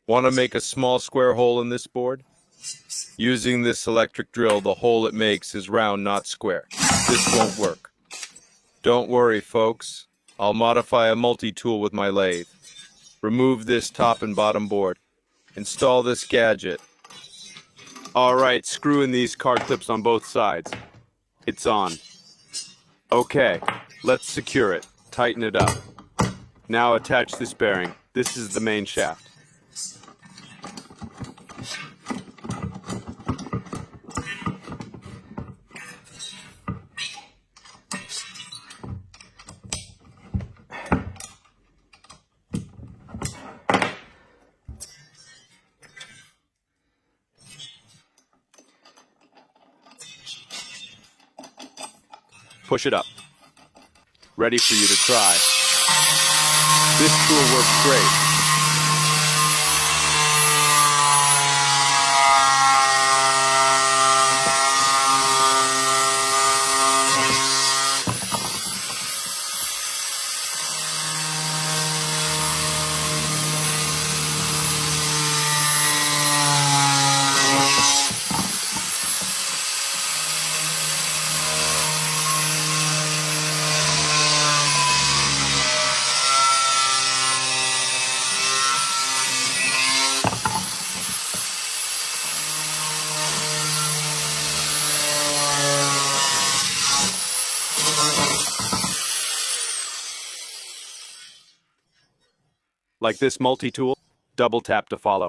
Want to make a small square hole in this board? Using this electric drill, the hole it makes is round, not square. This won't work. Don't worry, folks. I'll modify a multi-tool with my lathe. Remove this top and bottom board. Install this gadget. All right, screw in these car clips on both sides. It's on. Okay, let's secure it. Tighten it up. Now attach this bearing. This is the main shaft. Push it up. Ready for you to try. This tool works great. Like this multi-tool, double tap to follow.